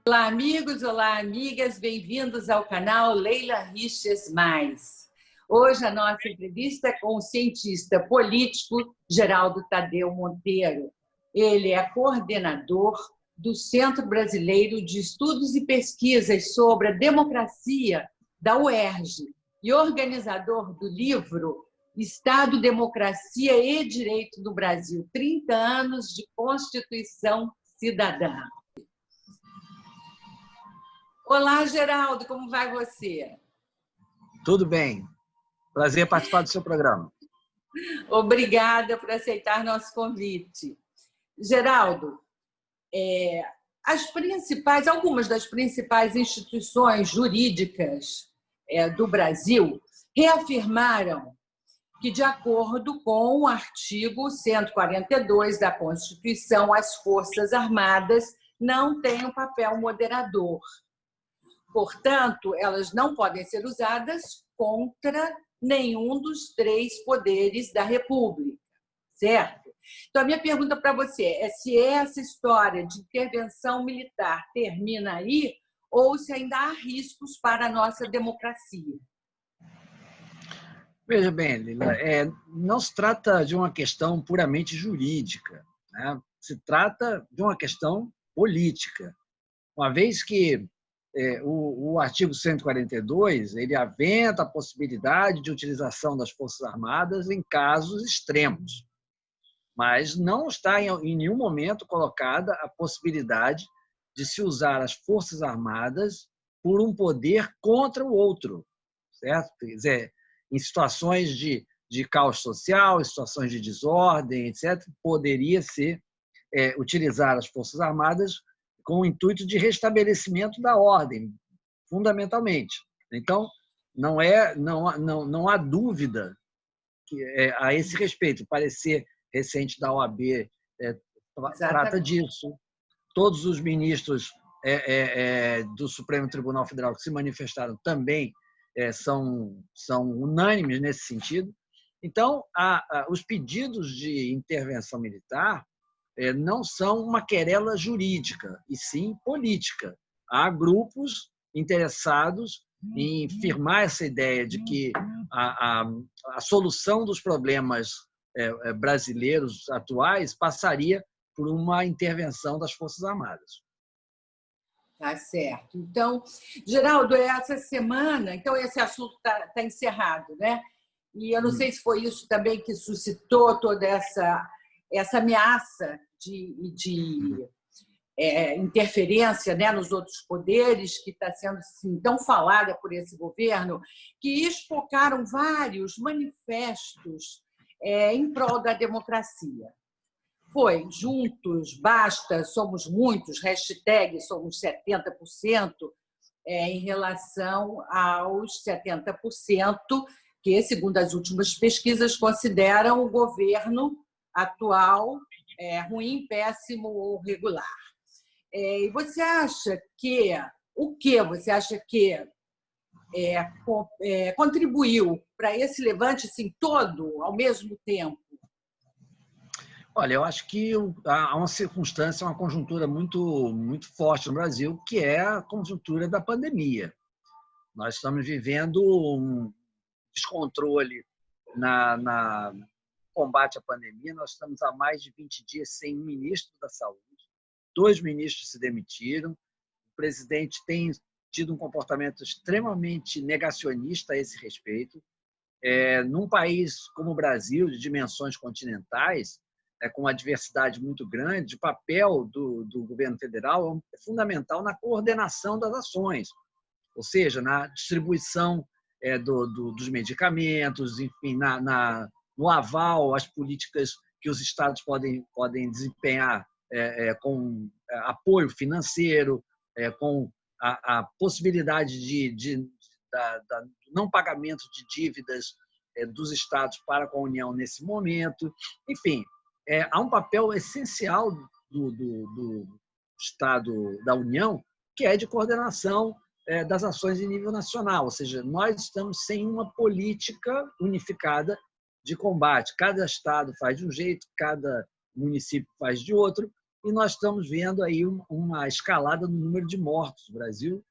Olá, amigos, olá, amigas, bem-vindos ao canal Leila Riches Mais. Hoje a nossa entrevista é com o cientista político Geraldo Tadeu Monteiro. Ele é coordenador do Centro Brasileiro de Estudos e Pesquisas sobre a Democracia da UERJ e organizador do livro Estado, Democracia e Direito no Brasil, 30 anos de Constituição Cidadã. Olá, Geraldo, como vai você? Tudo bem. Prazer participar do seu programa. Obrigada por aceitar nosso convite. Geraldo, algumas das principais instituições jurídicas do Brasil reafirmaram que, de acordo com o artigo 142 da Constituição, as Forças Armadas não têm um papel moderador. Portanto, elas não podem ser usadas contra nenhum dos três poderes da República, certo? Então, a minha pergunta para você é se essa história de intervenção militar termina aí ou se ainda há riscos para a nossa democracia. Veja bem, Lila, não se trata de uma questão puramente jurídica, né? Se trata de uma questão política, uma vez que o artigo 142 ele aventa a possibilidade de utilização das Forças Armadas em casos extremos, mas não está em nenhum momento colocada a possibilidade de se usar as Forças Armadas por um poder contra o outro, certo? Quer dizer, em situações de caos social, em situações de desordem, etc., poderia ser utilizar as Forças Armadas com o intuito de restabelecimento da ordem, fundamentalmente. Então, não há dúvida a esse respeito. O parecer recente da OAB trata disso. Todos os ministros do Supremo Tribunal Federal que se manifestaram também são unânimes nesse sentido. Então, os pedidos de intervenção militar não são uma querela jurídica, e sim política. Há grupos interessados em firmar essa ideia de que a solução dos problemas brasileiros atuais passaria por uma intervenção das Forças Armadas. Tá certo. Então, Geraldo, essa semana, então esse assunto está encerrado, né? E eu não sei se foi isso também que suscitou toda essa ameaça de interferência, né, nos outros poderes, que está sendo assim, tão falada por esse governo, que espocaram vários manifestos em prol da democracia. Foi Juntos, Basta, Somos Muitos, hashtag Somos 70%, em relação aos 70% que, segundo as últimas pesquisas, consideram o governo atual ruim, péssimo ou regular. E você acha que você acha que contribuiu para esse levante assim, todo ao mesmo tempo? Olha, eu acho que há uma circunstância, uma conjuntura muito forte no Brasil, que é a conjuntura da pandemia. Nós estamos vivendo um descontrole no combate à pandemia. Nós estamos há mais de 20 dias sem um ministro da Saúde, 2 ministros se demitiram, o presidente tem tido um comportamento extremamente negacionista a esse respeito. Num país como o Brasil, de dimensões continentais, com uma diversidade muito grande, o papel do governo federal é fundamental na coordenação das ações, ou seja, na distribuição dos medicamentos, enfim, no aval às políticas que os estados podem desempenhar com apoio financeiro, com a possibilidade de não pagamento de dívidas dos estados para com a União nesse momento. Enfim, há um papel essencial do Estado da União, que é de coordenação das ações em nível nacional, ou seja, nós estamos sem uma política unificada de combate. Cada estado faz de um jeito, cada município faz de outro, e nós estamos vendo aí uma escalada no número de mortos. O Brasil,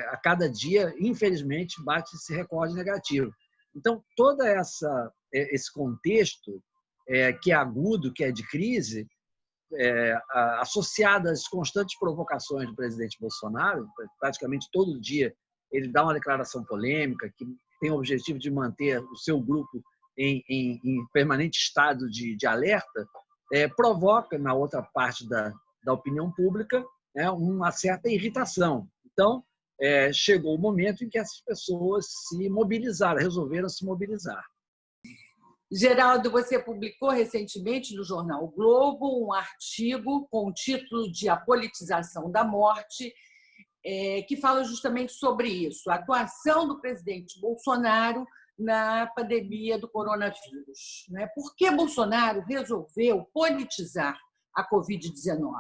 a cada dia, infelizmente, bate esse recorde negativo. Então, todo esse contexto que é agudo, que é de crise, associado às constantes provocações do presidente Bolsonaro, praticamente todo dia ele dá uma declaração polêmica que tem o objetivo de manter o seu grupo em permanente estado de alerta, provoca na outra parte da opinião pública uma certa irritação. Então, chegou o momento em que essas pessoas se mobilizaram, resolveram se mobilizar. Geraldo, você publicou recentemente no jornal O Globo um artigo com o título de A Politização da Morte, que fala justamente sobre isso, a atuação do presidente Bolsonaro na pandemia do coronavírus. Por que Bolsonaro resolveu politizar a Covid-19?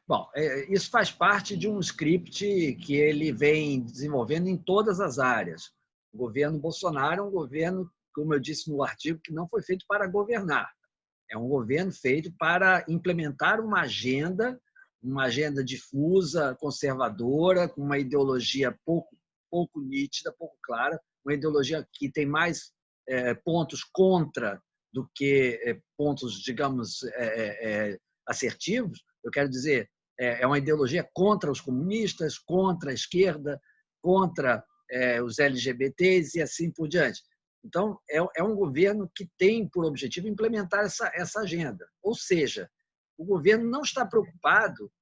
Bom, isso faz parte de um script que ele vem desenvolvendo em todas as áreas. O governo Bolsonaro é um governo, como eu disse no artigo, que não foi feito para governar. É um governo feito para implementar uma agenda difusa, conservadora, com uma ideologia pouco nítida, pouco clara, uma ideologia que tem mais pontos contra do que pontos, digamos, assertivos. Eu quero dizer, é uma ideologia contra os comunistas, contra a esquerda, contra os LGBTs e assim por diante. Então, é um governo que tem por objetivo implementar essa agenda. Ou seja, o governo não está preocupado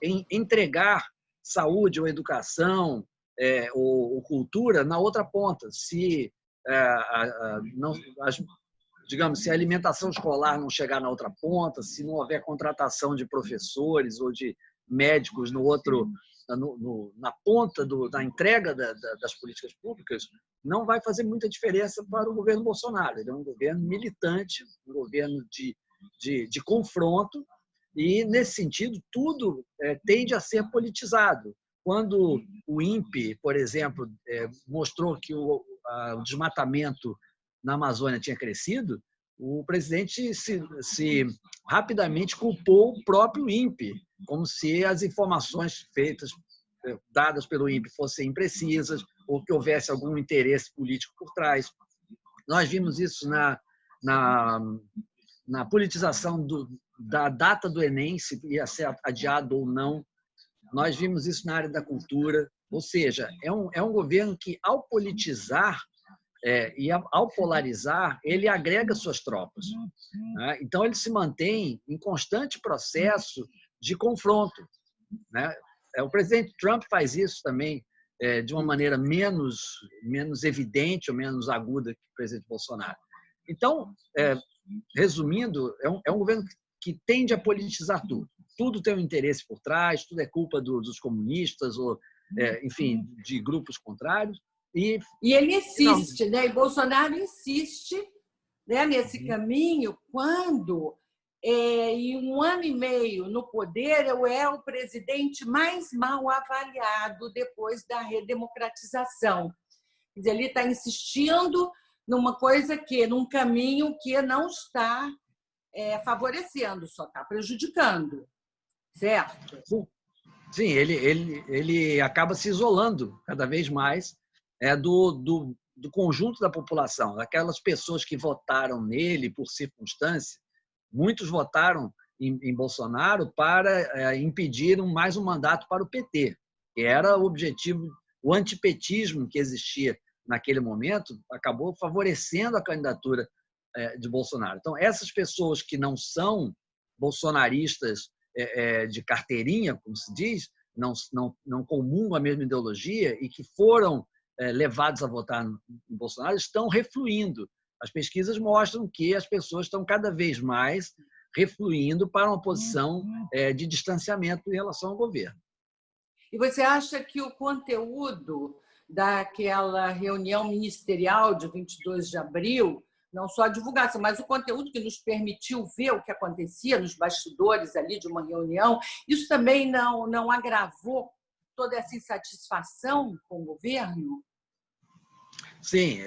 em entregar saúde ou educação ou cultura na outra ponta. Se a alimentação escolar não chegar na outra ponta, se não houver contratação de professores ou de médicos na ponta da entrega das políticas públicas, não vai fazer muita diferença para o governo Bolsonaro. Ele é um governo militante, um governo de confronto, e, nesse sentido, tudo tende a ser politizado. Quando o INPE, por exemplo, mostrou que o desmatamento na Amazônia tinha crescido, o presidente se rapidamente culpou o próprio INPE, como se as informações dadas pelo INPE fossem imprecisas ou que houvesse algum interesse político por trás. Nós vimos isso na politização da data do Enem, se ia ser adiado ou não. Nós vimos isso na área da cultura. Ou seja, é um governo que, ao politizar e ao polarizar, ele agrega suas tropas. Né? Então, ele se mantém em constante processo de confronto. Né? O presidente Trump faz isso também de uma maneira menos evidente ou menos aguda que o presidente Bolsonaro. Então, resumindo, é um governo que tende a politizar tudo. Tudo tem um interesse por trás, tudo é culpa dos comunistas, ou, enfim, de grupos contrários. E ele insiste, né? E Bolsonaro insiste, né, nesse caminho, quando, em 1 ano e meio no poder, é o presidente mais mal avaliado depois da redemocratização. Quer dizer, ele está insistindo num caminho que não está favorecendo, só está prejudicando, certo? Sim, ele acaba se isolando cada vez mais do conjunto da população, daquelas pessoas que votaram nele por circunstância. Muitos votaram em Bolsonaro para impedir mais um mandato para o PT, que era o objetivo. O antipetismo que existia naquele momento acabou favorecendo a candidatura de Bolsonaro. Então, essas pessoas que não são bolsonaristas de carteirinha, como se diz, não comungam a mesma ideologia e que foram levados a votar em Bolsonaro, estão refluindo. As pesquisas mostram que as pessoas estão cada vez mais refluindo para uma posição de distanciamento em relação ao governo. E você acha que o conteúdo daquela reunião ministerial de 22 de abril, não só a divulgação, mas o conteúdo que nos permitiu ver o que acontecia nos bastidores ali de uma reunião, isso também não agravou toda essa insatisfação com o governo? Sim,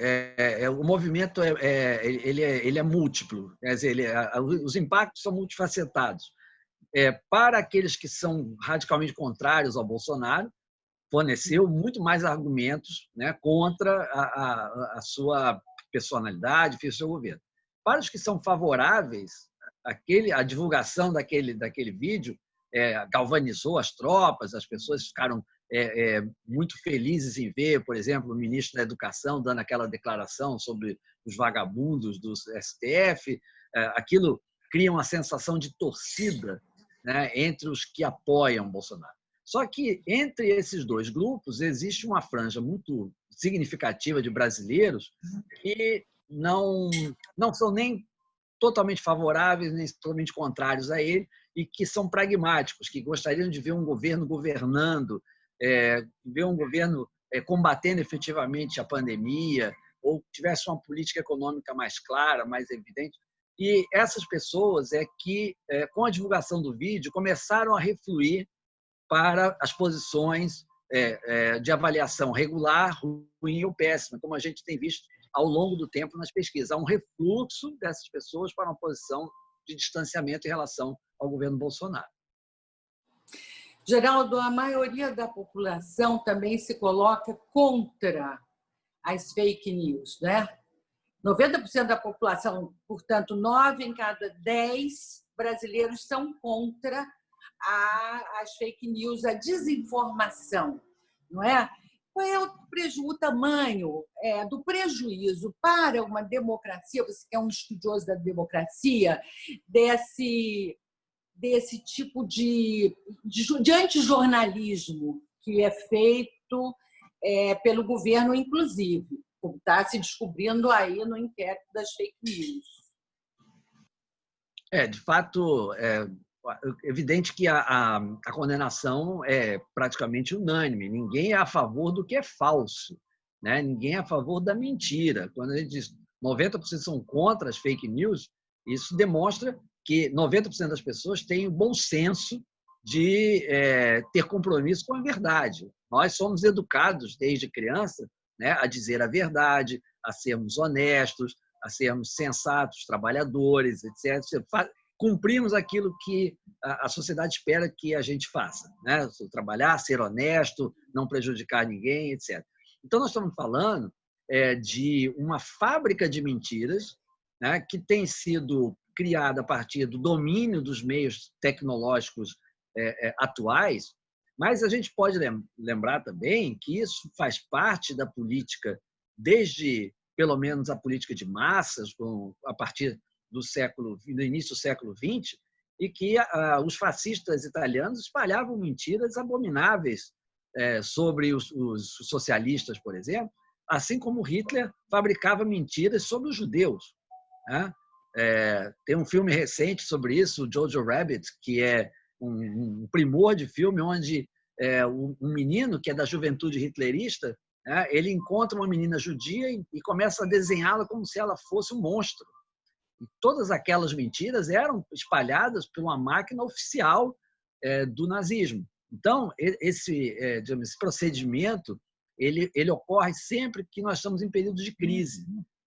o movimento ele é múltiplo, quer dizer, os impactos são multifacetados. Para aqueles que são radicalmente contrários ao Bolsonaro, forneceu muito mais argumentos, né, contra a sua personalidade, o seu governo. Para os que são favoráveis, a divulgação daquele vídeo galvanizou as tropas, as pessoas ficaram muito felizes em ver, por exemplo, o ministro da Educação dando aquela declaração sobre os vagabundos do STF. Aquilo cria uma sensação de torcida, né, entre os que apoiam Bolsonaro. Só que entre esses dois grupos existe uma franja muito significativa de brasileiros que não são nem totalmente favoráveis, nem totalmente contrários a ele, e que são pragmáticos, que gostariam de ver um governo governando, ver um governo combatendo efetivamente a pandemia, ou tivesse uma política econômica mais clara, mais evidente. E essas pessoas que, com a divulgação do vídeo, começaram a refluir para as posições de avaliação regular, ruim ou péssima, como a gente tem visto ao longo do tempo nas pesquisas. Há um refluxo dessas pessoas para uma posição de distanciamento em relação ao governo Bolsonaro. Geraldo, a maioria da população também se coloca contra as fake news, né? 90% da população, portanto, 9 em cada 10 brasileiros são contra as fake news, a desinformação, não é? Qual é o tamanho do prejuízo para uma democracia, você que é um estudioso da democracia, desse tipo de antijornalismo que é feito pelo governo, inclusive, como está se descobrindo aí no inquérito das fake news? De fato, é evidente que a condenação é praticamente unânime. Ninguém é a favor do que é falso, né? Ninguém é a favor da mentira. Quando a gente diz 90% são contra as fake news, isso demonstra que 90% das pessoas têm o bom senso de ter compromisso com a verdade. Nós somos educados desde criança, né, a dizer a verdade, a sermos honestos, a sermos sensatos, trabalhadores, etc. Cumprimos aquilo que a sociedade espera que a gente faça, né? Trabalhar, ser honesto, não prejudicar ninguém, etc. Então, nós estamos falando de uma fábrica de mentiras, né, que tem sido criada a partir do domínio dos meios tecnológicos atuais, mas a gente pode lembrar também que isso faz parte da política desde, pelo menos, a política de massas, a partir do início do século XX, e que os fascistas italianos espalhavam mentiras abomináveis sobre os socialistas, por exemplo, assim como Hitler fabricava mentiras sobre os judeus, né? Tem um filme recente sobre isso, o Jojo Rabbit, que é um primor de filme onde um menino que é da juventude hitlerista, né, ele encontra uma menina judia e começa a desenhá-la como se ela fosse um monstro. E todas aquelas mentiras eram espalhadas por uma máquina oficial do nazismo. Então, esse procedimento ele ocorre sempre que nós estamos em períodos de crise,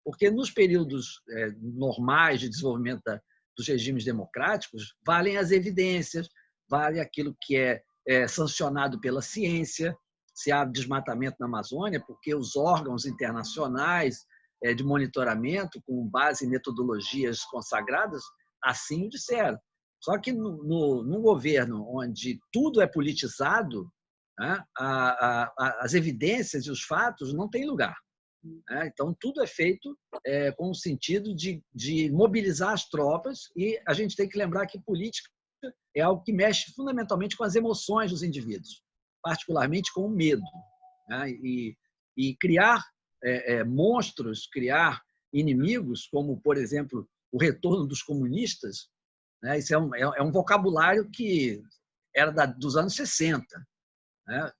porque nos períodos normais de desenvolvimento dos regimes democráticos valem as evidências, vale aquilo que é sancionado pela ciência. Se há desmatamento na Amazônia, porque os órgãos internacionais de monitoramento, com base em metodologias consagradas, assim o disseram. Só que num governo onde tudo é politizado, né, as evidências e os fatos não têm lugar. Né? Então, tudo é feito com o sentido de mobilizar as tropas, e a gente tem que lembrar que política é algo que mexe fundamentalmente com as emoções dos indivíduos, particularmente com o medo. Né? E criar monstros, criar inimigos, como, por exemplo, o retorno dos comunistas, né? Isso é um vocabulário que era dos anos 60. Né?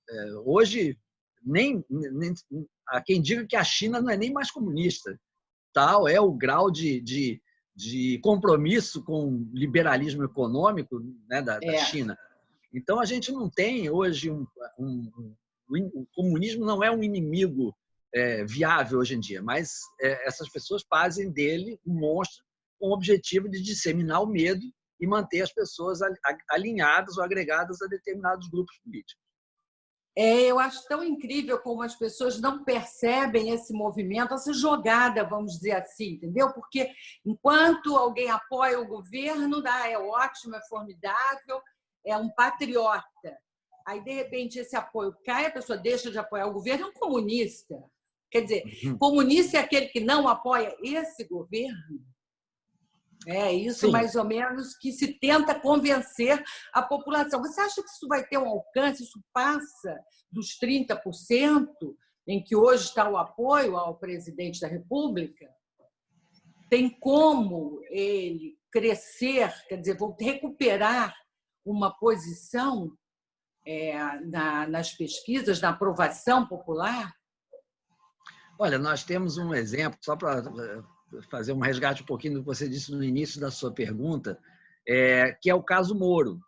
Hoje, nem há quem diga que a China não é nem mais comunista. Tal é o grau de compromisso com o liberalismo econômico, né, da China. Então, a gente não tem hoje o comunismo não é um inimigo viável hoje em dia, mas essas pessoas fazem dele um monstro com o objetivo de disseminar o medo e manter as pessoas alinhadas ou agregadas a determinados grupos políticos. Eu acho tão incrível como as pessoas não percebem esse movimento, essa jogada, vamos dizer assim, entendeu? Porque enquanto alguém apoia o governo, é ótimo, é formidável, é um patriota. Aí, de repente, esse apoio cai, a pessoa deixa de apoiar o governo, é um comunista. Quer dizer, comunista é aquele que não apoia esse governo. É isso, Sim. Mais ou menos, que se tenta convencer a população. Você acha que isso vai ter um alcance? Isso passa dos 30% em que hoje está o apoio ao presidente da República? Tem como ele crescer, quer dizer, vou recuperar uma posição nas pesquisas, na aprovação popular? Olha, nós temos um exemplo, só para fazer um resgate um pouquinho do que você disse no início da sua pergunta, que é o caso Moro.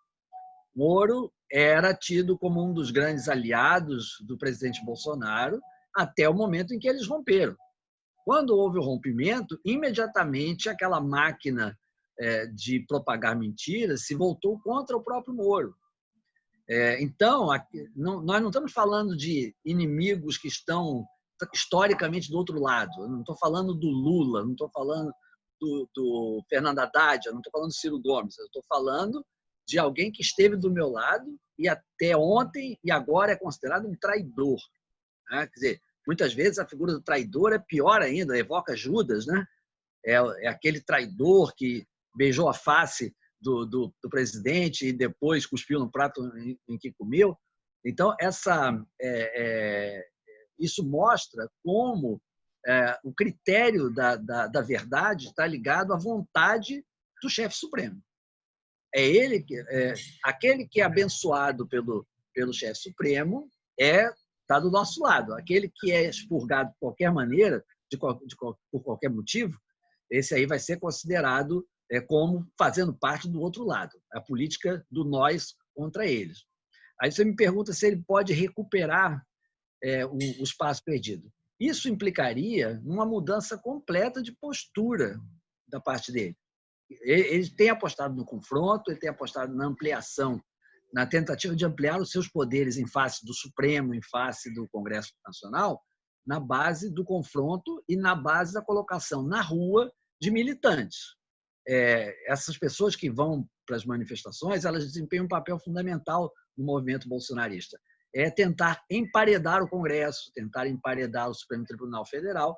Moro era tido como um dos grandes aliados do presidente Bolsonaro até o momento em que eles romperam. Quando houve o rompimento, imediatamente aquela máquina de propagar mentiras se voltou contra o próprio Moro. Então, nós não estamos falando de inimigos que estão historicamente do outro lado. Eu não estou falando do Lula, não estou falando do Fernando Haddad, eu não estou falando do Ciro Gomes, eu estou falando de alguém que esteve do meu lado e até ontem e agora é considerado um traidor. Né? Quer dizer, muitas vezes a figura do traidor é pior ainda, evoca Judas, né? É aquele traidor que beijou a face do presidente e depois cuspiu no prato em que comeu. Então, isso mostra como o critério da verdade está ligado à vontade do chefe supremo. Aquele que é abençoado pelo chefe supremo está do nosso lado. Aquele que é expurgado de qualquer maneira, por qualquer motivo, esse aí vai ser considerado como fazendo parte do outro lado, a política do nós contra eles. Aí você me pergunta se ele pode recuperar o espaço perdido. Isso implicaria uma mudança completa de postura da parte dele. Ele tem apostado no confronto, ele tem apostado na ampliação, na tentativa de ampliar os seus poderes em face do Supremo, em face do Congresso Nacional, na base do confronto e na base da colocação na rua de militantes. Essas pessoas que vão para as manifestações, elas desempenham um papel fundamental no movimento bolsonarista. É tentar emparedar o Congresso, tentar emparedar o Supremo Tribunal Federal,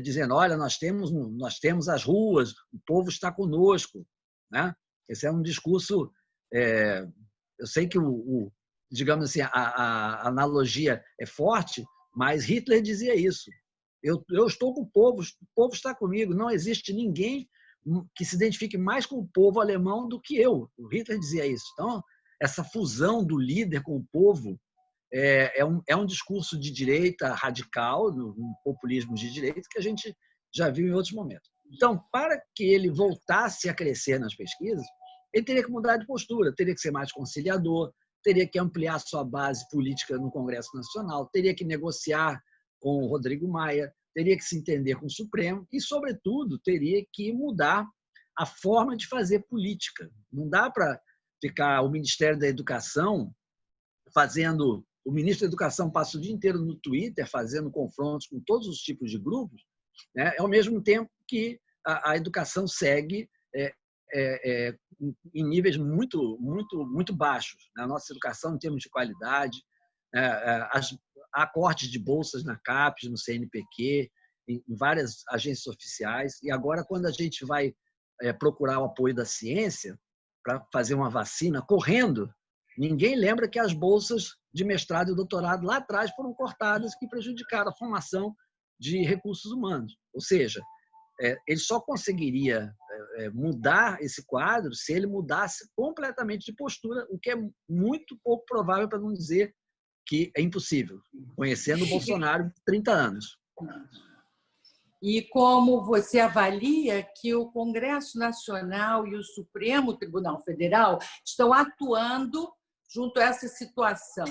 dizendo, olha, nós temos as ruas, o povo está conosco. Né? Esse é um discurso... eu sei que, digamos assim, a analogia é forte, mas Hitler dizia isso. Eu estou com o povo está comigo, não existe ninguém que se identifique mais com o povo alemão do que eu. O Hitler dizia isso. Então, essa fusão do líder com o povo é um discurso de direita radical, um populismo de direita, que a gente já viu em outros momentos. Então, para que ele voltasse a crescer nas pesquisas, ele teria que mudar de postura, teria que ser mais conciliador, teria que ampliar sua base política no Congresso Nacional, teria que negociar com o Rodrigo Maia, teria que se entender com o Supremo e, sobretudo, teria que mudar a forma de fazer política. Não dá para ficar o Ministério da Educação fazendo... O ministro da Educação passa o dia inteiro no Twitter fazendo confrontos com todos os tipos de grupos, né? Ao mesmo tempo que a educação segue em níveis muito, muito, muito baixos. A nossa educação, em termos de qualidade, há cortes de bolsas na CAPES, no CNPq, em várias agências oficiais, e agora, quando a gente vai procurar o apoio da ciência para fazer uma vacina correndo, ninguém lembra que as bolsas de mestrado e doutorado lá atrás foram cortadas, que prejudicaram a formação de recursos humanos. Ou seja, ele só conseguiria mudar esse quadro se ele mudasse completamente de postura, o que é muito pouco provável, para não dizer que é impossível, conhecendo o Bolsonaro há 30 anos. E como você avalia que o Congresso Nacional e o Supremo Tribunal Federal estão atuando junto a essa situação?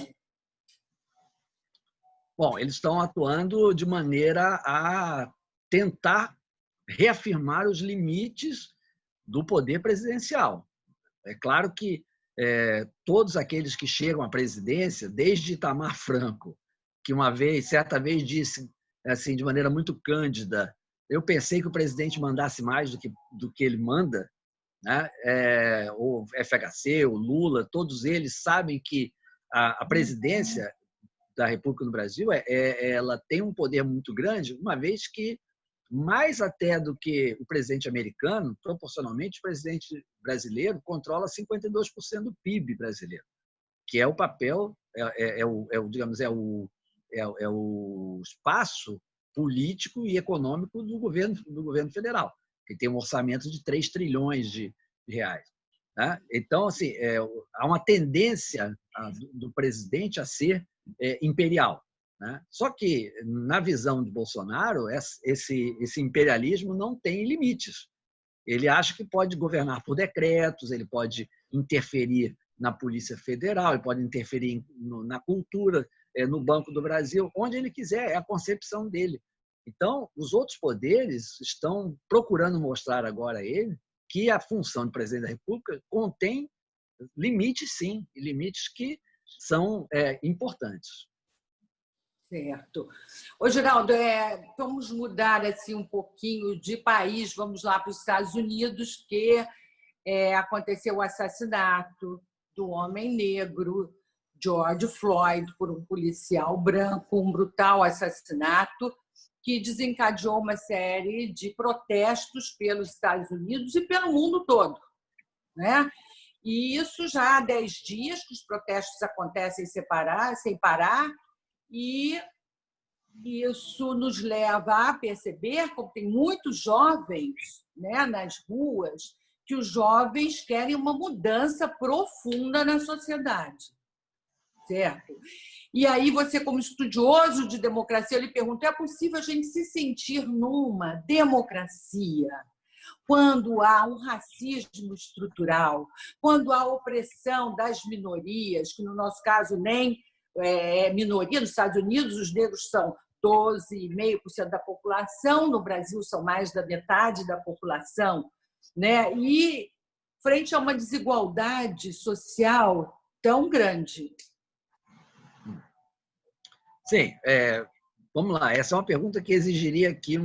Bom, eles estão atuando de maneira a tentar reafirmar os limites do poder presidencial. É claro que todos aqueles que chegam à presidência, desde Itamar Franco, que certa vez disse assim, de maneira muito cândida, eu pensei que o presidente mandasse mais do que ele manda, né? O FHC, o Lula, todos eles sabem que a presidência da República do Brasil ela tem um poder muito grande, uma vez que, mais até do que o presidente americano, proporcionalmente, o presidente brasileiro controla 52% do PIB brasileiro, que é o papel, digamos, é o espaço político e econômico do governo federal, que tem um orçamento de 3 trilhões de reais. Tá? Então, assim, há uma tendência do presidente a ser imperial. Né? Só que, na visão de Bolsonaro, esse imperialismo não tem limites. Ele acha que pode governar por decretos, ele pode interferir na Polícia Federal, ele pode interferir na cultura, no Banco do Brasil, onde ele quiser, é a concepção dele. Então, os outros poderes estão procurando mostrar agora a ele que a função de presidente da República contém limites, sim, e limites que são importantes. Certo. Ô, Geraldo, vamos mudar assim, um pouquinho de país, vamos lá para os Estados Unidos, que aconteceu o assassinato do homem negro, George Floyd, por um policial branco, um brutal assassinato que desencadeou uma série de protestos pelos Estados Unidos e pelo mundo todo, né? E isso já há 10 dias que os protestos acontecem sem parar, e isso nos leva a perceber, como tem muitos jovens, né, nas ruas, que os jovens querem uma mudança profunda na sociedade, certo? E aí você, como estudioso de democracia, eu lhe pergunto, é possível a gente se sentir numa democracia quando há um racismo estrutural, quando há opressão das minorias, que no nosso caso nem é minoria, nos Estados Unidos os negros são 12,5% da população, no Brasil são mais da metade da população, né? E frente a uma desigualdade social tão grande. Sim, vamos lá. Essa é uma pergunta que exigiria aqui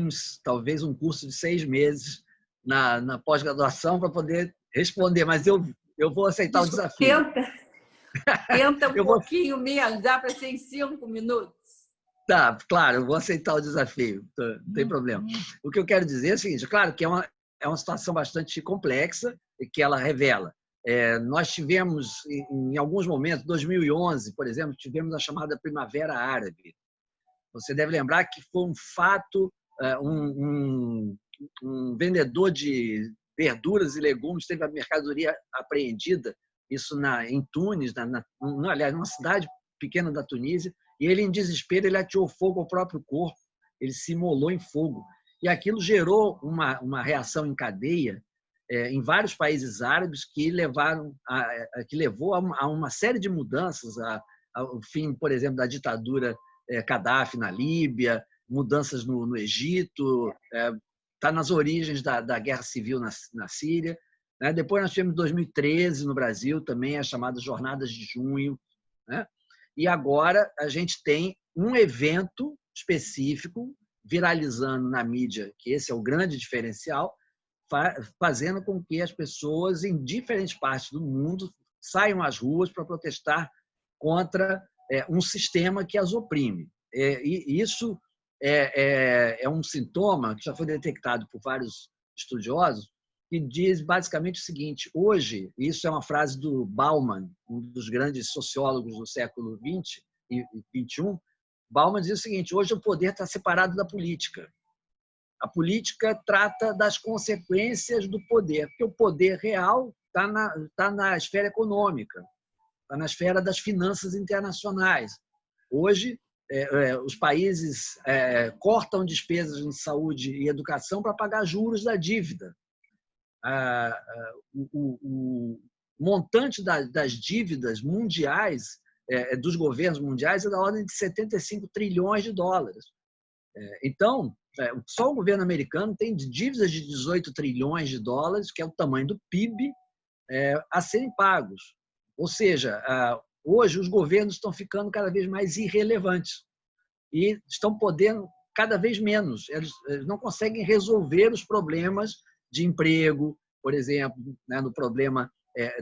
talvez um curso de 6 meses na pós-graduação para poder responder, mas eu vou aceitar o desafio. Tenta um pouquinho menos, dá para ser em 5 minutos? Tá, claro, eu vou aceitar o desafio, não tem problema. O que eu quero dizer é o seguinte, claro que é uma situação bastante complexa e que ela revela. Nós tivemos, em alguns momentos, 2011, por exemplo, tivemos a chamada Primavera Árabe. Você deve lembrar que foi um fato, um vendedor de verduras e legumes teve a mercadoria apreendida, isso em Tunis, aliás, numa cidade pequena da Tunísia, e ele, em desespero, ele ateou fogo ao próprio corpo, ele se imolou em fogo. E aquilo gerou uma reação em cadeia em vários países árabes que levou a uma série de mudanças, ao fim, por exemplo, da ditadura Gaddafi na Líbia, mudanças no Egito, está nas origens da guerra civil na Síria. Né? Depois nós tivemos 2013 no Brasil também, as chamadas Jornadas de Junho. Né? E agora a gente tem um evento específico viralizando na mídia, que esse é o grande diferencial, fazendo com que as pessoas em diferentes partes do mundo saiam às ruas para protestar contra um sistema que as oprime. E isso é um sintoma que já foi detectado por vários estudiosos, que diz basicamente o seguinte: hoje, isso é uma frase do Bauman, um dos grandes sociólogos do século XX e XXI, Bauman diz o seguinte: hoje o poder está separado da política. A política trata das consequências do poder, porque o poder real está na esfera econômica, está na esfera das finanças internacionais. Hoje, os países cortam despesas em saúde e educação para pagar juros da dívida. O montante das dívidas mundiais dos governos mundiais é da ordem de 75 trilhões de dólares. Então, só o governo americano tem dívidas de 18 trilhões de dólares, que é o tamanho do PIB, a serem pagos. Ou seja, hoje os governos estão ficando cada vez mais irrelevantes e estão podendo cada vez menos. Eles não conseguem resolver os problemas de emprego, por exemplo, né, no problema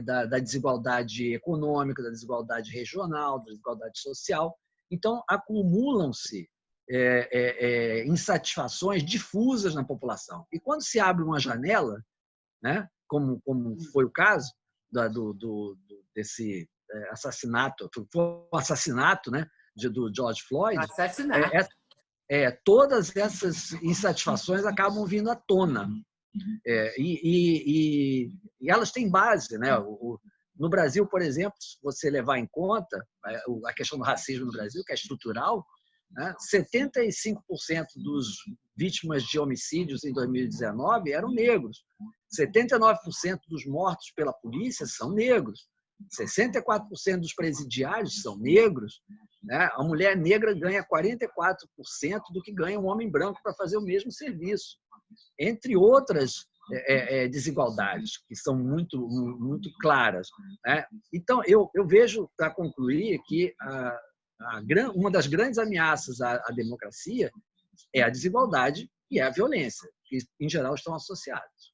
da desigualdade econômica, da desigualdade regional, da desigualdade social. Então, acumulam-se insatisfações difusas na população. E quando se abre uma janela, né, como foi o caso desse assassinato, foi o assassinato, né, do George Floyd, todas essas insatisfações acabam vindo à tona. E elas têm base, né? No Brasil, por exemplo, se você levar em conta a questão do racismo no Brasil, que é estrutural, né? 75% dos vítimas de homicídios em 2019 eram negros. 79% dos mortos pela polícia são negros. 64% dos presidiários são negros. Né? A mulher negra ganha 44% do que ganha um homem branco para fazer o mesmo serviço, entre outras desigualdades que são muito, muito claras. Né? Então, eu vejo, para concluir, que uma das grandes ameaças à democracia é a desigualdade e a violência, que, em geral, estão associados.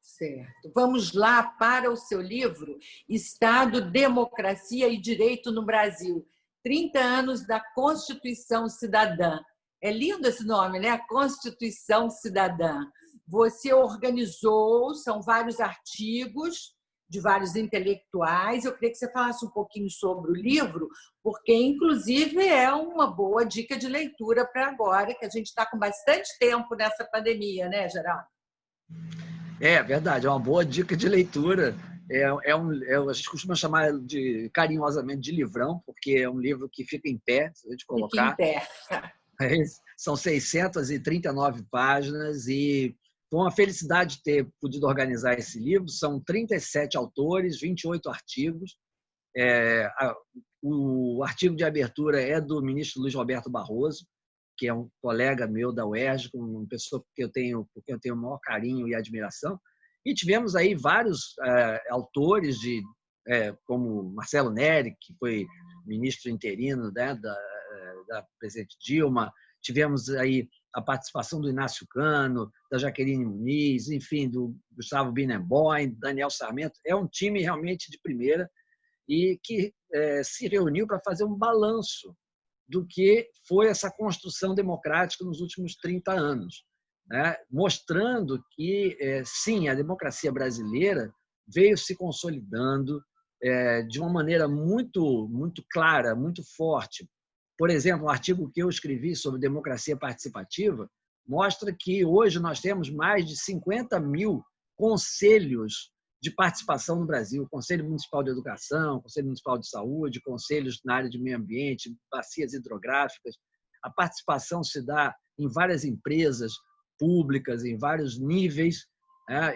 Certo. Vamos lá para o seu livro, Estado, Democracia e Direito no Brasil. 30 anos da Constituição Cidadã. É lindo esse nome, né? Constituição Cidadã. Você organizou, são vários artigos de vários intelectuais. Eu queria que você falasse um pouquinho sobre o livro, porque, inclusive, é uma boa dica de leitura para agora, que a gente está com bastante tempo nessa pandemia, né, Geraldo? É verdade, é uma boa dica de leitura. A gente costuma chamar carinhosamente de livrão, porque é um livro que fica em pé, se a gente colocar. Fica em pé. São 639 páginas e foi uma felicidade ter podido organizar esse livro. São 37 autores, 28 artigos. O artigo de abertura é do ministro Luiz Roberto Barroso, que é um colega meu da UERJ, uma pessoa por quem eu tenho o maior carinho e admiração. E tivemos aí vários autores, como Marcelo Neri, que foi ministro interino, né, da presidente Dilma. Tivemos aí a participação do Inácio Cano, da Jaqueline Muniz, enfim, do Gustavo Binnenboim, Daniel Sarmento. É um time realmente de primeira e que se reuniu para fazer um balanço do que foi essa construção democrática nos últimos 30 anos, né? Mostrando que, sim, a democracia brasileira veio se consolidando de uma maneira muito, muito clara, muito forte. Por exemplo, um artigo que eu escrevi sobre democracia participativa mostra que hoje nós temos mais de 50 mil conselhos de participação no Brasil, Conselho Municipal de Educação, Conselho Municipal de Saúde, conselhos na área de meio ambiente, bacias hidrográficas. A participação se dá em várias empresas públicas, em vários níveis.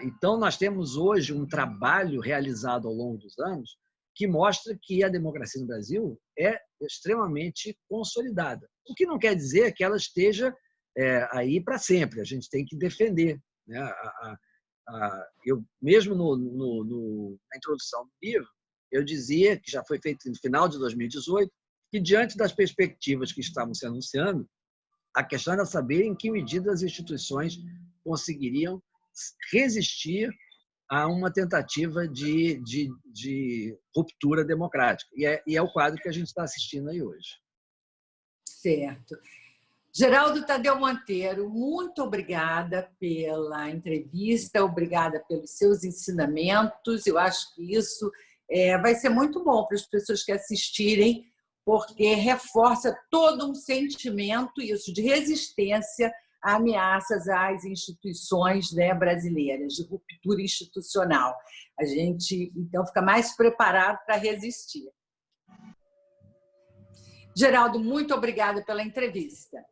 Então, nós temos hoje um trabalho realizado ao longo dos anos que mostra que a democracia no Brasil é extremamente consolidada. O que não quer dizer que ela esteja aí para sempre. A gente tem que defender, né? Eu mesmo na introdução do livro, eu dizia, que já foi feito no final de 2018, que diante das perspectivas que estavam se anunciando, a questão era saber em que medida as instituições conseguiriam resistir a uma tentativa de ruptura democrática. E é o quadro que a gente está assistindo aí hoje. Certo. Geraldo Tadeu Monteiro, muito obrigada pela entrevista, obrigada pelos seus ensinamentos. Eu acho que isso vai ser muito bom para as pessoas que assistirem, porque reforça todo um sentimento isso de resistência a ameaças às instituições, né, brasileiras, de ruptura institucional. A gente, então, fica mais preparado para resistir. Geraldo, muito obrigada pela entrevista.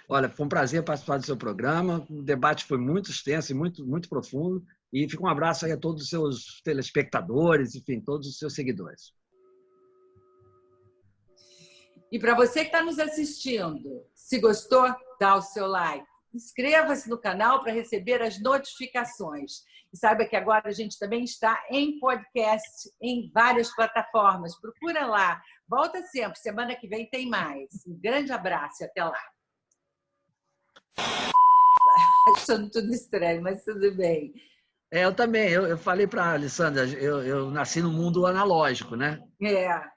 Olha, foi um prazer participar do seu programa. O debate foi muito extenso e muito, muito profundo. E fica um abraço aí a todos os seus telespectadores, enfim, todos os seus seguidores. E para você que está nos assistindo, se gostou, dá o seu like. Inscreva-se no canal para receber as notificações. E saiba que agora a gente também está em podcast em várias plataformas. Procura lá. Volta sempre. Semana que vem tem mais. Um grande abraço e até lá. Achando tudo estranho, mas tudo bem. Eu também. Eu falei para a Alessandra, eu nasci no mundo analógico, né? É.